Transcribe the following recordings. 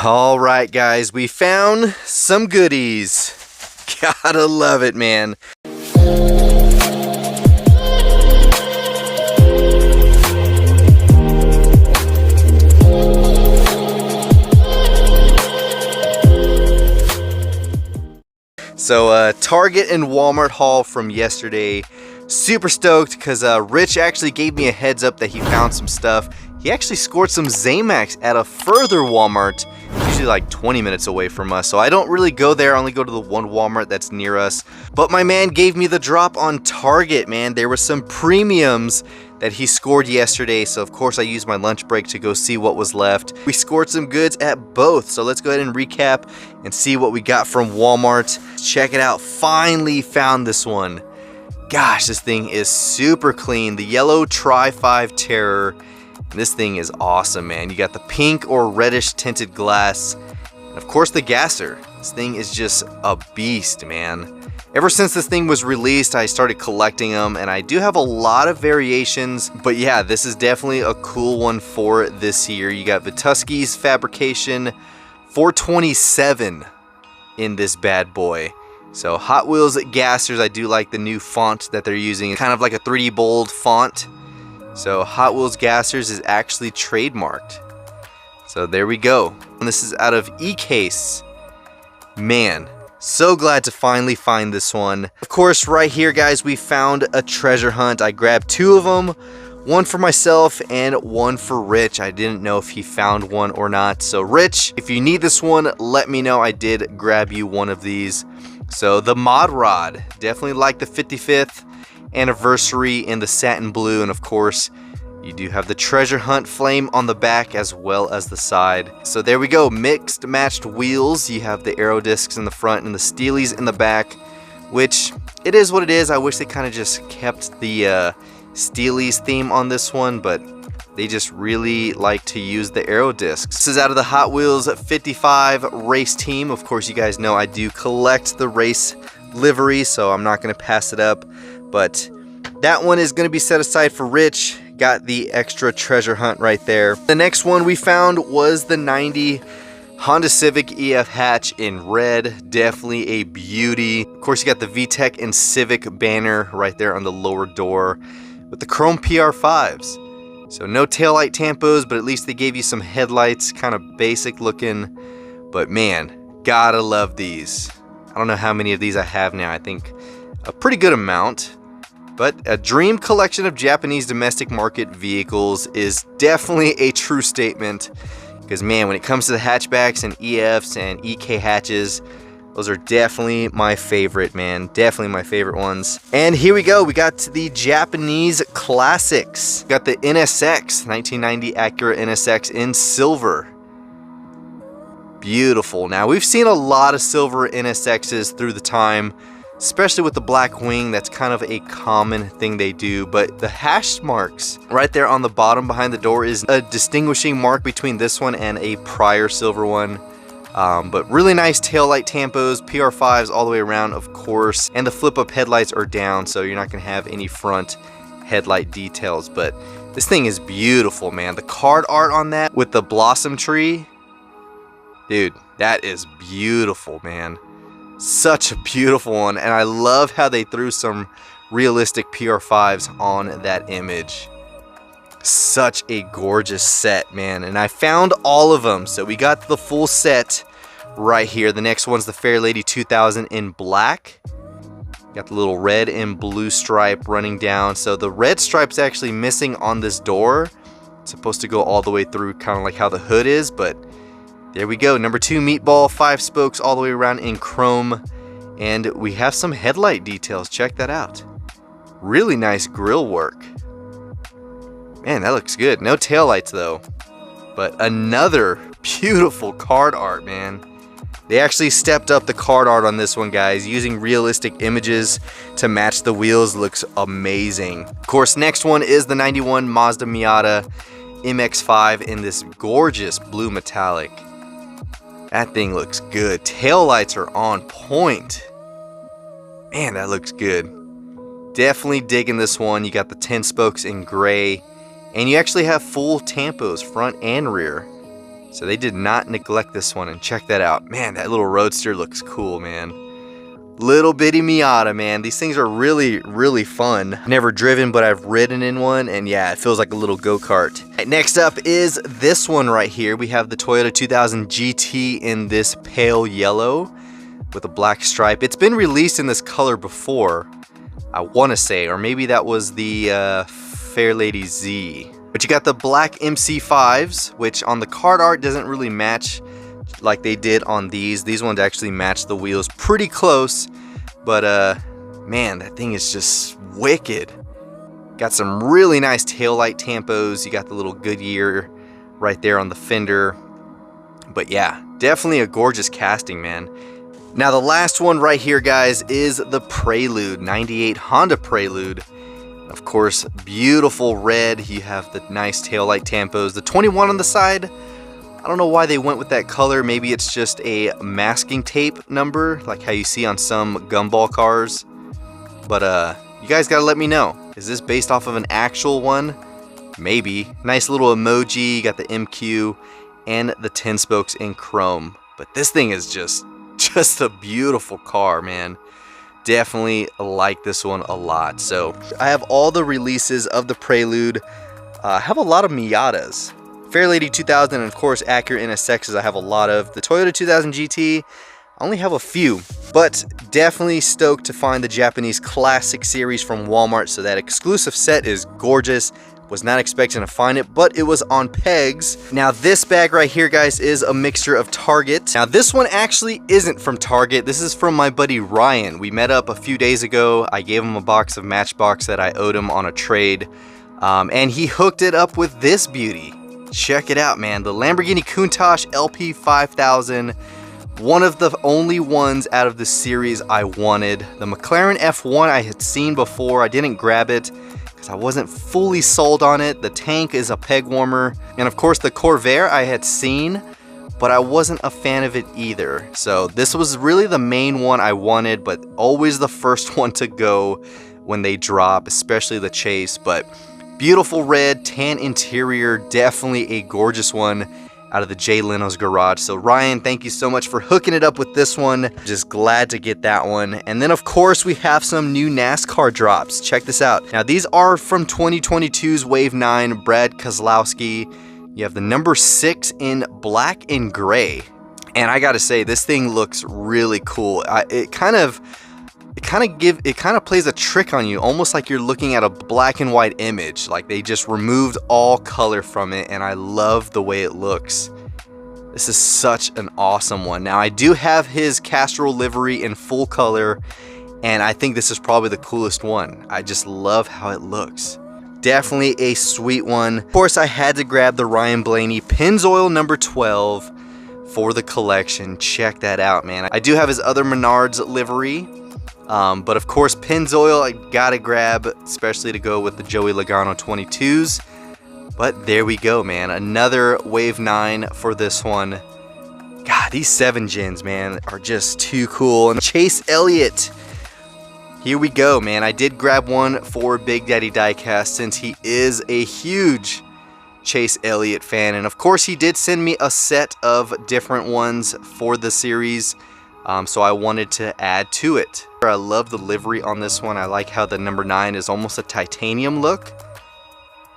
All right, guys, we found some goodies. Gotta love it, man. So Target and Walmart haul from yesterday. Super stoked because Rich actually gave me a heads up that he found some stuff. He actually scored some Zamax at a further Walmart, usually like 20 minutes away from us. So I don't really go there, I only go to the one Walmart that's near us. But my man gave me the drop on Target, man. There were some premiums that he scored yesterday, so of course I used my lunch break to go see what was left. We scored some goods at both, so let's go ahead and recap and see what we got from Walmart. Check it out, finally found this one. Gosh, this thing is super clean. The yellow Tri-5 Terror. This thing is awesome, man. You got the pink or reddish tinted glass, and of course the gasser. This thing is just a beast, man. Ever since this thing was released, I started collecting them, and I do have a lot of variations, but yeah, this is definitely a cool one for this year. You got Vituski's Fabrication 427 in this bad boy. So Hot Wheels gassers, I do like the new font that they're using, kind of like a 3D bold font. So Hot Wheels gassers is actually trademarked. So there we go. And this is out of DIECAST. Man, so glad to finally find this one. Of course, right here, guys, we found a treasure hunt. I grabbed two of them, one for myself and one for Rich. I didn't know if he found one or not. So Rich, if you need this one, let me know. I did grab you one of these. So the Mod Rod, definitely like the 55th anniversary in the satin blue, and of course you do have the treasure hunt flame on the back as well as the side. So there we go, mixed matched wheels. You have the aero discs in the front and the steelies in the back, which it is what it is. I wish they kind of just kept the steelies theme on this one, but they just really like to use the aero discs. This is out of the Hot Wheels 55 race team. Of course, you guys know I do collect the race livery, so I'm not going to pass it up. But that one is going to be set aside for Rich. Got the extra treasure hunt right there. The next one we found was the 90 Honda Civic EF hatch in red. Definitely a beauty. Of course, you got the VTEC and Civic banner right there on the lower door with the chrome PR5s. So no taillight tampos, but at least they gave you some headlights, kind of basic looking. But man, gotta love these. I don't know how many of these I have now. I think a pretty good amount. But a dream collection of Japanese domestic market vehicles is definitely a true statement. Because man, when it comes to the hatchbacks and EFs and EK hatches, those are definitely my favorite, man. Definitely my favorite ones. And here we go. We got to the Japanese classics. Got the NSX, 1990 Acura NSX in silver. Beautiful. Now, we've seen a lot of silver NSXs through the time, especially with the black wing. That's kind of a common thing they do. But the hash marks right there on the bottom behind the door is a distinguishing mark between this one and a prior silver one. But really nice taillight tampos, PR5s all the way around, of course, and the flip-up headlights are down, so you're not going to have any front headlight details. But this thing is beautiful, man. The card art on that with the blossom tree, dude, that is beautiful, man. Such a beautiful one, and I love how they threw some realistic PR5s on that image. Such a gorgeous set, man, and I found all of them, so we got the full set right here. The next one's the Fairlady 2000 in black. Got the little red and blue stripe running down, so the red stripe's actually missing on this door. It's supposed to go all the way through, kind of like how the hood is, but there we go. Number 2 meatball, 5 spokes all the way around in chrome, and we have some headlight details. Check that out. Really nice grille work. Man, that looks good. No taillights though. But another beautiful card art, man. They actually stepped up the card art on this one, guys. Using realistic images to match the wheels looks amazing. Of course, next one is the 91 Mazda Miata MX-5 in this gorgeous blue metallic. That thing looks good. Taillights are on point. Man, that looks good. Definitely digging this one. You got the 10 spokes in gray. And you actually have full tampos, front and rear. So they did not neglect this one, and check that out. Man, that little roadster looks cool, man. Little bitty Miata, man. These things are really, really fun. Never driven, but I've ridden in one, and yeah, it feels like a little go-kart. Right, next up is this one right here. We have the Toyota 2000 GT in this pale yellow with a black stripe. It's been released in this color before, I want to say, or maybe that was the Fairlady Z. But you got the black MC5s, which on the card art doesn't really match like they did on these. These ones actually match the wheels pretty close, but man, that thing is just wicked. Got some really nice taillight tampos. You got the little Goodyear right there on the fender. But yeah, definitely a gorgeous casting, man. Now the last one right here, guys, is the Prelude, 98 Honda Prelude. Of course, beautiful red. You have the nice taillight tampos. The 21 on the side, I don't know why they went with that color. Maybe it's just a masking tape number, like how you see on some gumball cars. But you guys gotta let me know. Is this based off of an actual one? Maybe. Nice little emoji. You got the MQ and the 10 spokes in chrome. But this thing is just a beautiful car, man. Definitely like this one a lot. So I have all the releases of the Prelude. I have a lot of Miatas. Fairlady 2000, and of course Acura NSXs I have a lot of. The Toyota 2000 GT, I only have a few, but definitely stoked to find the Japanese Classic series from Walmart. So that exclusive set is gorgeous. Was not expecting to find it, but it was on pegs. Now this bag right here, guys, is a mixture of Target. Now this one actually isn't from Target. This is from my buddy Ryan. We met up a few days ago. I gave him a box of Matchbox that I owed him on a trade, and he hooked it up with this beauty. Check it out, man. The Lamborghini Countach LP 5000. One of the only ones out of the series I wanted. The McLaren F1 I had seen before. I didn't grab it because I wasn't fully sold on it. The tank is a peg warmer. And of course the Corvair I had seen, but I wasn't a fan of it either. So this was really the main one I wanted, but always the first one to go when they drop, especially the Chase. But beautiful red, tan interior, definitely a gorgeous one out of the Jay Leno's garage. So Ryan, thank you so much for hooking it up with this one. Just glad to get that one. And then of course we have some new NASCAR drops. Check this out. Now these are from 2022's Wave 9, Brad Keselowski. You have the number 6 in black and gray. And I gotta say, this thing looks really cool. It kind of plays a trick on you, almost like you're looking at a black and white image. Like they just removed all color from it, and I love the way it looks. This is such an awesome one. Now I do have his Castrol livery in full color, and I think this is probably the coolest one. I just love how it looks. Definitely a sweet one. Of course, I had to grab the Ryan Blaney Pennzoil number 12 for the collection. Check that out, man. I do have his other Menards livery. But of course, Pennzoil I gotta grab, especially to go with the Joey Logano 22s. But there we go, man. Another Wave 9 for this one. God, these 7 gens, man, are just too cool. And Chase Elliott. Here we go, man. I did grab one for Big Daddy Diecast since he is a huge Chase Elliott fan. And of course, he did send me a set of different ones for the series. So I wanted to add to it. I love the livery on this one. I like how the number 9 is almost a titanium look.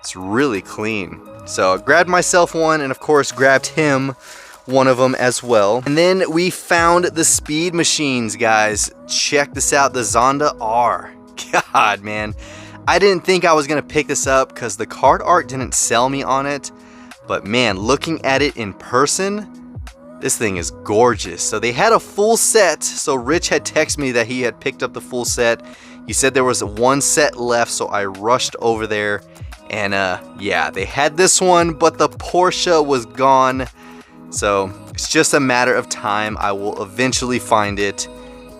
It's really clean. So I grabbed myself one, and of course grabbed him one of them as well. And then we found the Speed Machines, guys. Check this out, the Zonda R. God, man. I didn't think I was gonna pick this up because the card art didn't sell me on it. But man, looking at it in person, this thing is gorgeous. So they had a full set. So Rich had texted me that he had picked up the full set. He said there was one set left, so I rushed over there. And yeah, they had this one, but the Porsche was gone. So it's just a matter of time. I will eventually find it.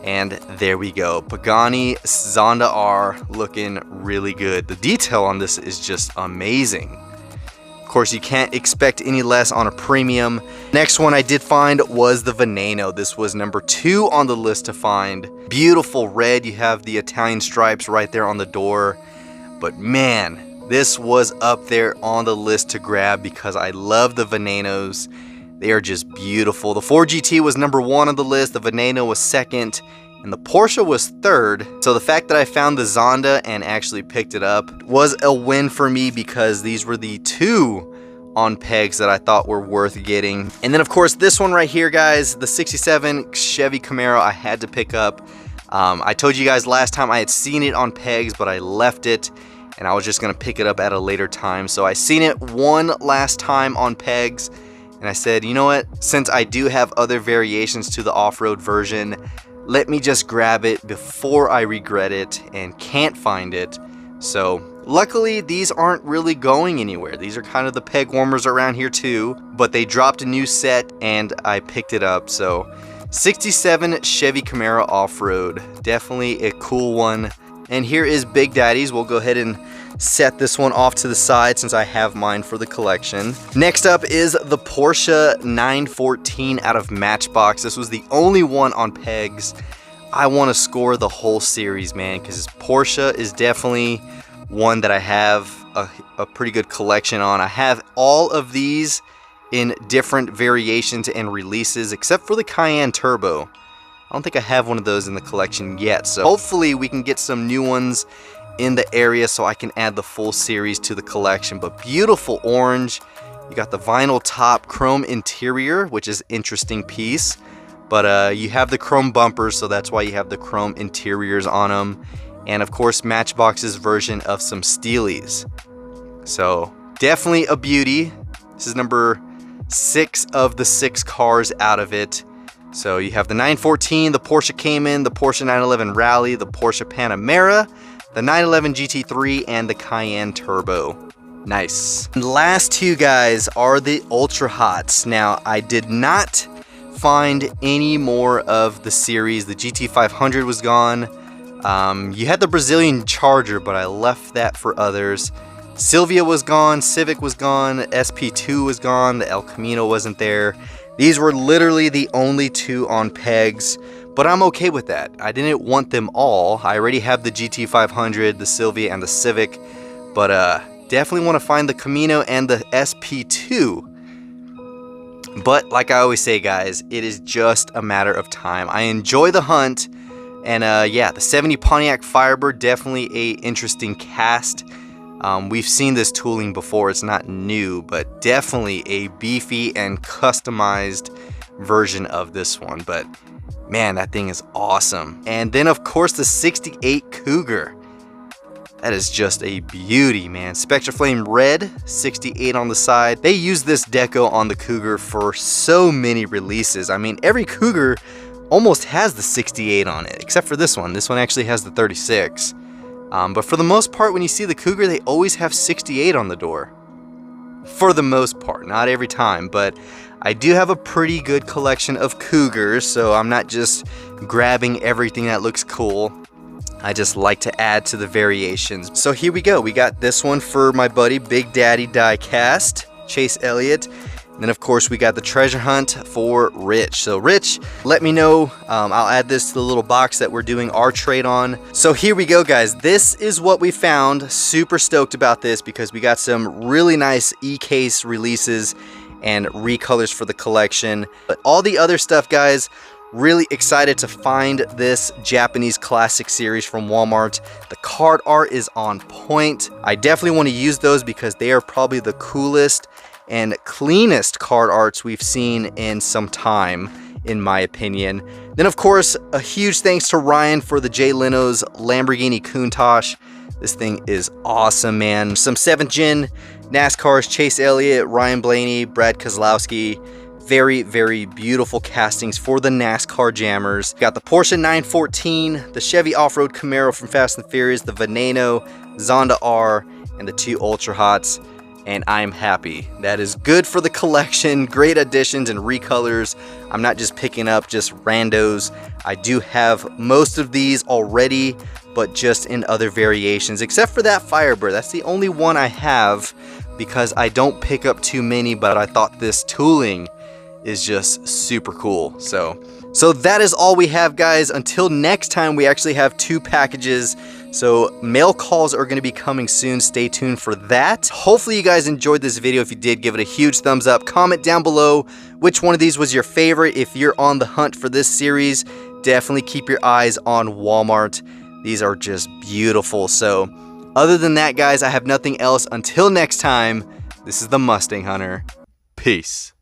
And there we go. Pagani Zonda R looking really good. The detail on this is just amazing. Of course, you can't expect any less on a premium. Next one I did find was the Veneno. This was number 2 on the list to find. Beautiful red. You have the Italian stripes right there on the door. But man, this was up there on the list to grab because I love the Venenos. They are just beautiful. The Ford GT was number 1 on the list, the Veneno was 2nd, and the Porsche was 3rd. So the fact that I found the Zonda and actually picked it up was a win for me, because these were the 2 on pegs that I thought were worth getting. And then of course this one right here, guys, the 67 Chevy Camaro, I had to pick up. I told you guys last time I had seen it on pegs, but I left it and I was just gonna pick it up at a later time. So I seen it one last time on pegs, and I said, you know what, since I do have other variations to the off-road version, let me just grab it before I regret it and can't find it. So luckily these aren't really going anywhere. These are kind of the peg warmers around here too, but they dropped a new set and I picked it up. So 67 Chevy Camaro off-road, definitely a cool one. And here is Big Daddy's. We'll go ahead and set this one off to the side since I have mine for the collection. Next up is the Porsche 914 out of Matchbox. This was the only one on pegs. I want to score the whole series, man, because Porsche is definitely one that I have a pretty good collection on. I have all of these in different variations and releases, except for the Cayenne Turbo. I don't think I have one of those in the collection yet, so hopefully we can get some new ones in the area so I can add the full series to the collection. But beautiful orange. You got the vinyl top, chrome interior, which is an interesting piece. But you have the chrome bumpers, so that's why you have the chrome interiors on them. And of course, Matchbox's version of some Steelies. So definitely a beauty. This is number 6 of the 6 cars out of it. So you have the 914, the Porsche Cayman, the Porsche 911 Rally, the Porsche Panamera, the 911 GT3, and the Cayenne Turbo. Nice. And the last 2 guys are the Ultra Hots. Now, I did not find any more of the series. The GT500 was gone. You had the Brazilian Charger, but I left that for others. Silvia was gone, Civic was gone, SP2 was gone, the El Camino wasn't there. These were literally the only 2 on pegs, but I'm okay with that. I didn't want them all. I already have the GT500, the Silvia, and the Civic, but definitely want to find the Camino and the SP2. But like I always say, guys, it is just a matter of time. I enjoy the hunt, and yeah, the 70 Pontiac Firebird, definitely a interesting cast. We've seen this tooling before, it's not new, but definitely a beefy and customized version of this one. But man, that thing is awesome. And then of course the 68 Cougar. That is just a beauty, man. Spectra Flame Red, 68 on the side. They use this deco on the Cougar for so many releases. I mean, every Cougar almost has the 68 on it, except for this one. This one actually has the 36. But for the most part, when you see the Cougar, they always have 68 on the door. For the most part, not every time, but I do have a pretty good collection of Cougars, so I'm not just grabbing everything that looks cool. I just like to add to the variations. So here we go. We got this one for my buddy Big Daddy DieCast, Chase Elliott. And then of course we got the treasure hunt for Rich. So Rich, let me know. I'll add this to the little box that we're doing our trade on. So here we go, guys. This is what we found. Super stoked about this because we got some really nice e-case releases and recolors for the collection. But all the other stuff, guys, really excited to find this Japanese classic series from Walmart. The card art is on point. I definitely want to use those because they are probably the coolest and cleanest card arts we've seen in some time, in my opinion. Then of course, a huge thanks to Ryan for the Jay Leno's Lamborghini Countach. This thing is awesome, man. Some 7th gen NASCARs, Chase Elliott, Ryan Blaney, Brad Keselowski. Very, very beautiful castings for the NASCAR jammers. Got the Porsche 914, the Chevy Off-Road Camaro from Fast and Furious, the Veneno, Zonda R, and the 2 Ultra Hots. And I'm happy. That is good for the collection. Great additions and recolors. I'm not just picking up just randos. I do have most of these already, but just in other variations, except for that Firebird. That's the only one I have because I don't pick up too many, but I thought this tooling is just super cool. So that is all we have, guys. Until next time, we actually have 2 packages So mail calls are going to be coming soon. Stay tuned for that. Hopefully you guys enjoyed this video. If you did, give it a huge thumbs up. Comment down below which one of these was your favorite. If you're on the hunt for this series, definitely keep your eyes on Walmart. These are just beautiful. So other than that, guys, I have nothing else. Until next time, this is the Mustang Hunter. Peace.